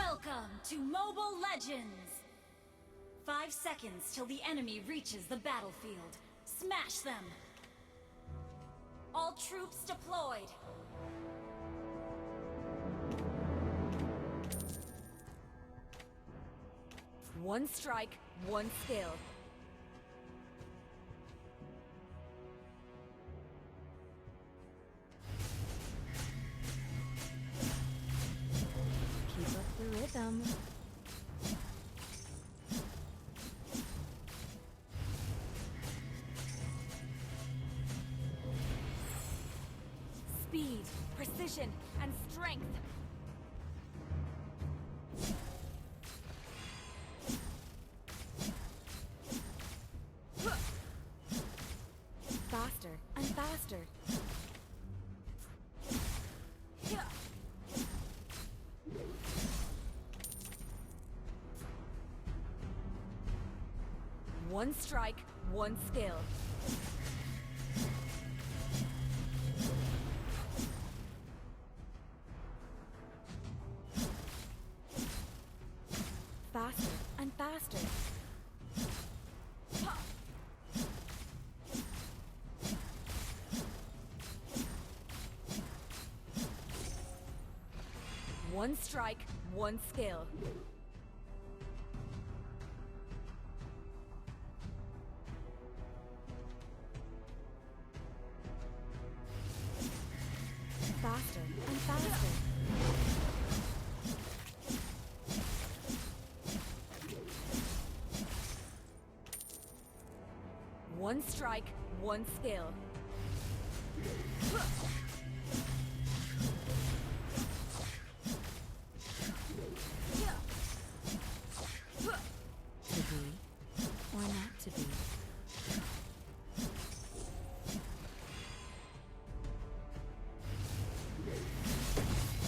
Welcome to Mobile Legends! 5 seconds till the enemy reaches the battlefield. Smash them! All troops deployed! One strike, one skill. Keep up the rhythm. Speed, precision, and strength. Faster and faster. One strike, one skill. Faster and faster. One strike, one skill. Faster and faster. One strike, one skill. To be or not to be.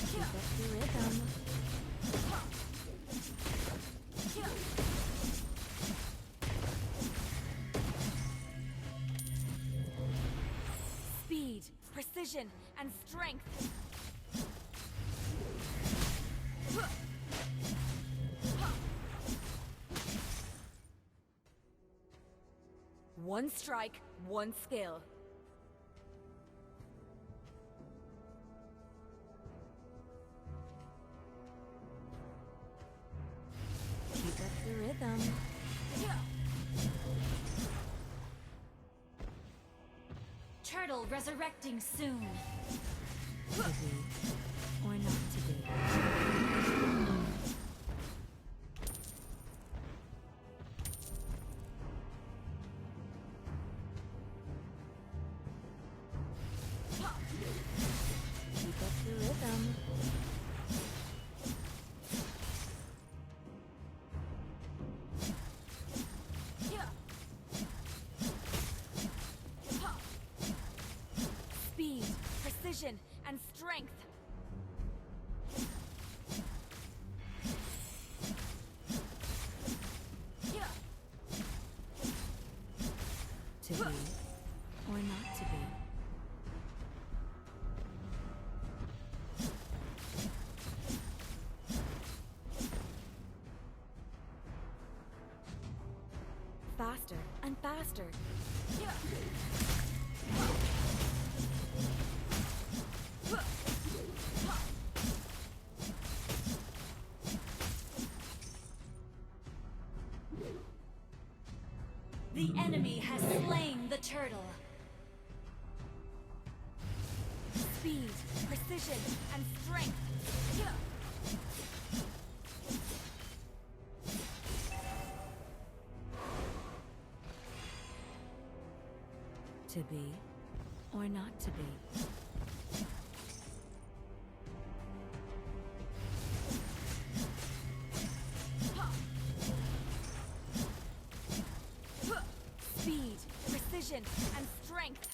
Keep up the rhythm. Speed, precision, and strength. One strike, one skill. Keep up the rhythm. Turtle resurrecting soon. To be or not to be. Keep up the rhythm. Speed, precision, and strength. To be or not to be. Faster and faster. The enemy has slain the turtle. Speed, precision, and strength. To be or not to be. Speed, precision, and strength.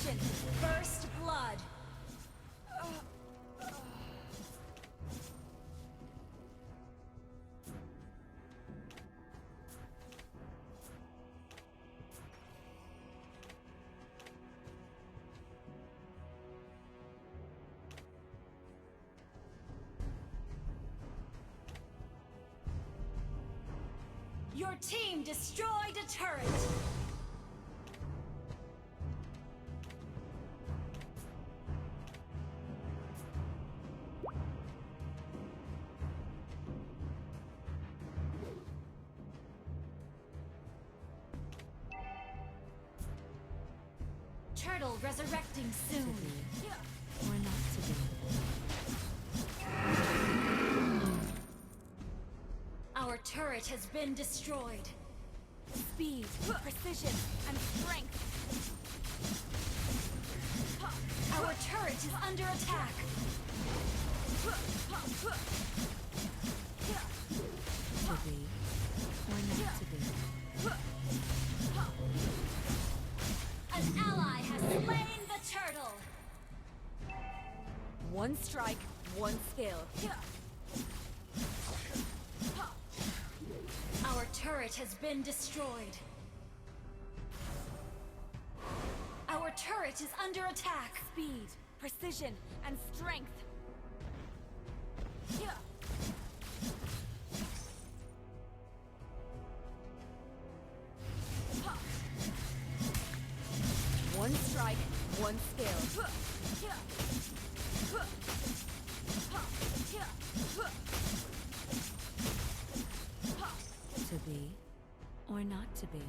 precision. First blood. Your team destroyed a turret! Turtle resurrecting soon. Or not to be. Our turret has been destroyed. Speed, precision, and strength. Our turret is under attack. To be. Or not to be. An ally has slain the turtle. One strike, one skill. Our turret has been destroyed. Our turret is under attack. Speed, precision, and strength. One strike, one skill. To be. Or not to be.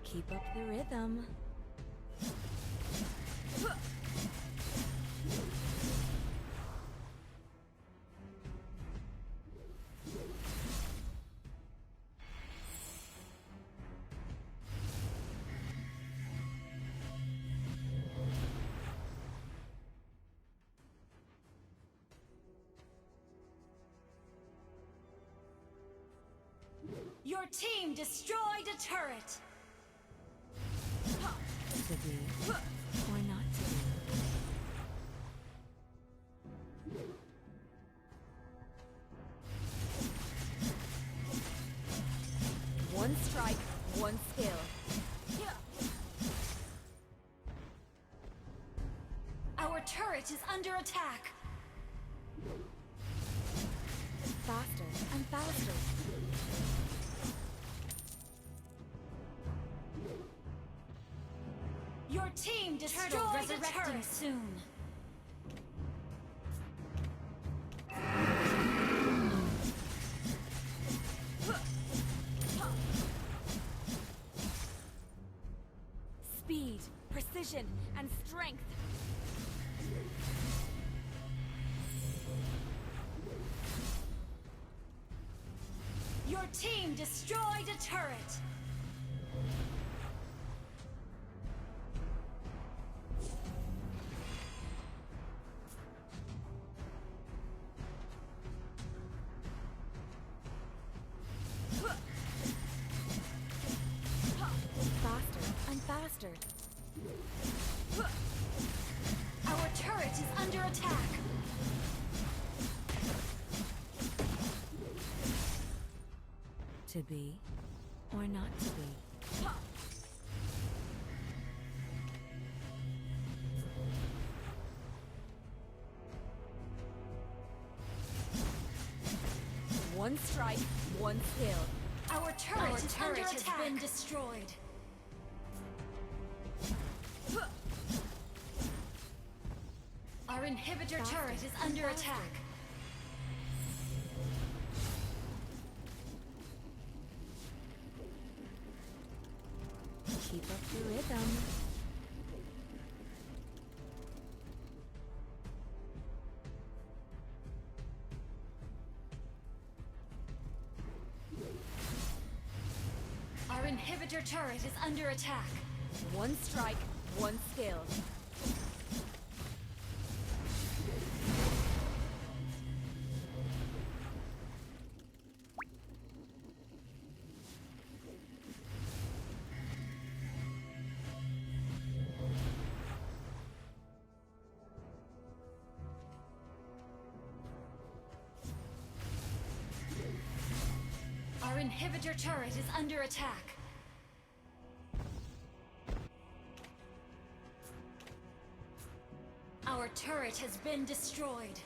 Keep up the rhythm. Your team destroyed a turret. To be. Or not to be. One strike, one skill. Our turret is under attack. Faster and faster. Your team destroyed a turret. Soon. Speed, precision, and strength. Your team destroyed a turret. Faster and faster. Our turret is under attack. To be. Or not to be. One strike, one skill. Our turret has been destroyed. Our inhibitor turret is under attack. Keep up the rhythm. Our inhibitor turret is under attack. One strike, one skill. inhibitor turret is under attack. Our turret has been destroyed.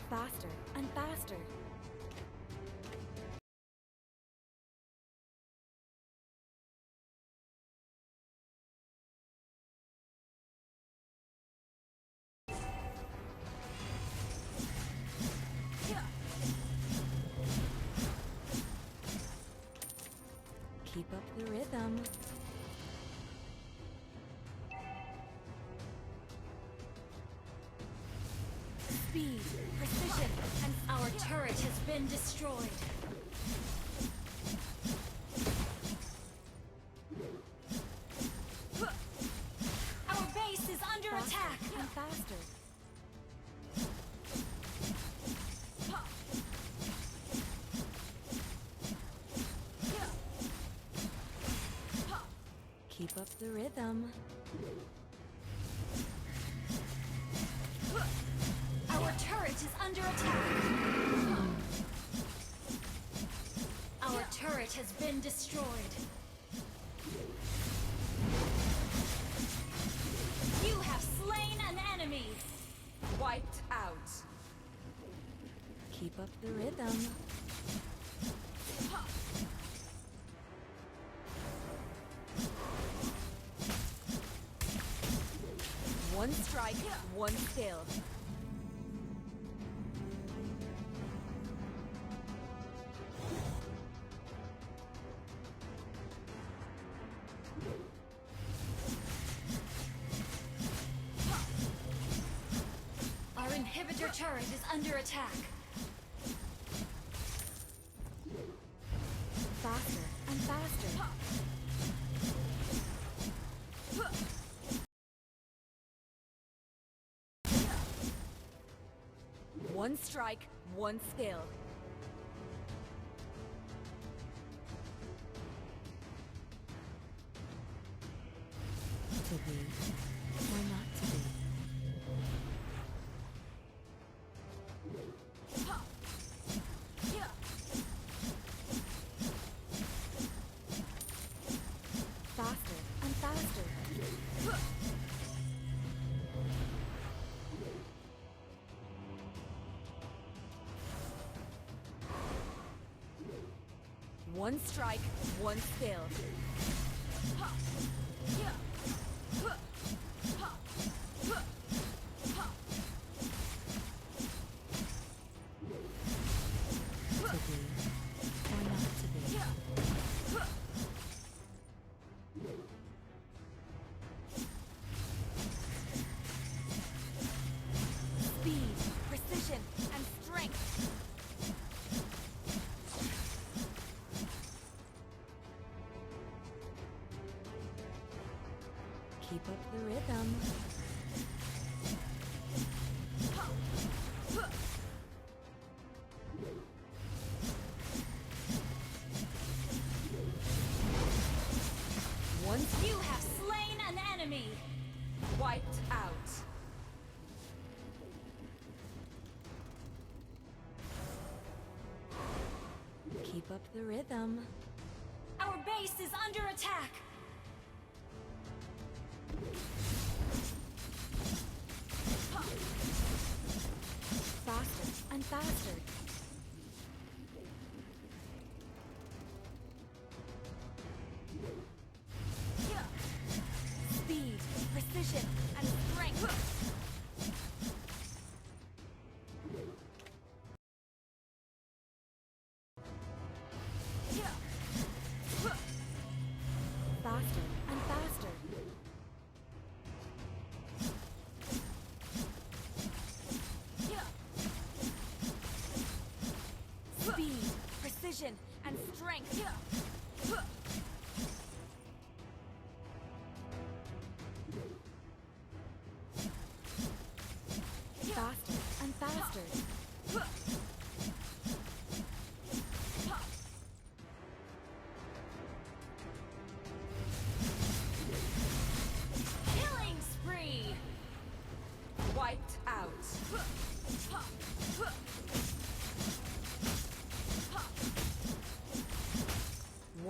Faster and faster. Keep up the rhythm. Speed, precision, and Our turret has been destroyed. Our base is under faster attack. and faster. Keep up the rhythm. Our turret is under attack. Our turret has been destroyed. You have slain an enemy. Wiped out. Keep up the rhythm. One strike, one kill. Our inhibitor turret is under attack. Faster and faster. One strike, one skill. To be or not to be. Faster and faster. One strike, one skill. To be or not to be. Speed, precision, and strength. Keep up the rhythm. One You have slain an enemy. wiped out. Keep up the rhythm. Our base is under attack. Faster and faster. Speed, precision, and strength. Faster and faster. Speed, precision, and strength. Faster and faster.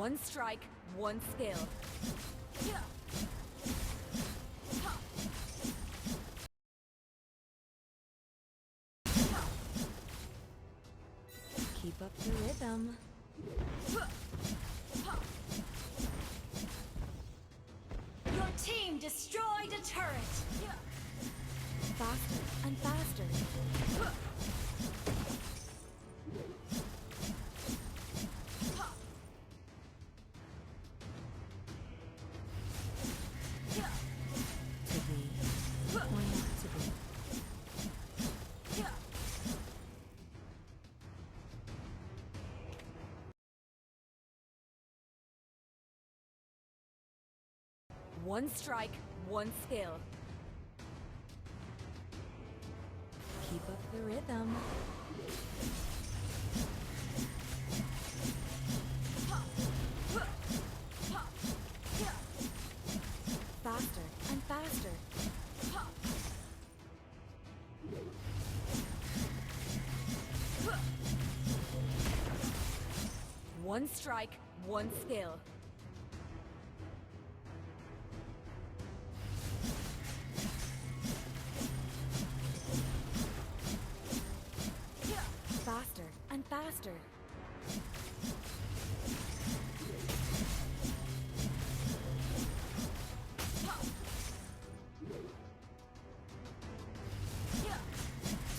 One strike, one skill. Keep up the rhythm. Your team destroyed a turret. Faster and faster. To be or not to be. One strike, one skill. Keep up the rhythm. Faster and faster. One strike, one skill. Faster and faster.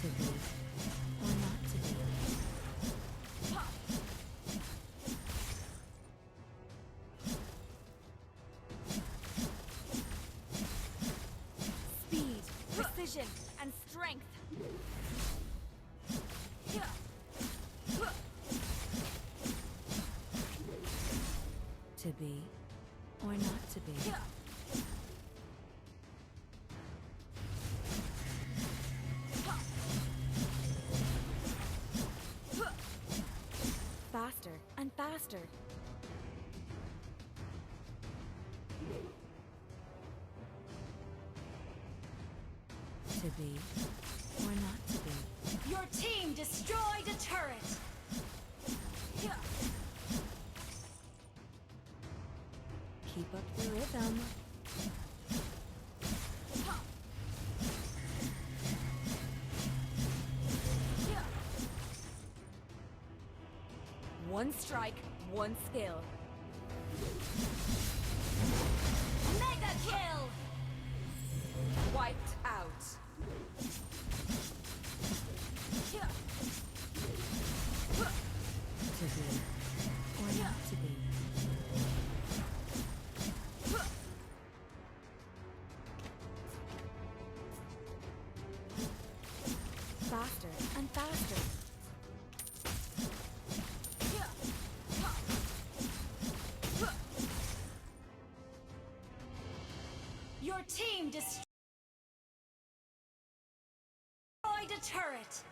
To be or not to be. Speed, precision, and strength. To be or not to be. Faster and faster. To be or not to be. Your team destroyed a turret. Keep up the rhythm. One strike, one skill. Mega kill! Wiped out. To be or not to be. Faster and faster. Your team destroyed a turret.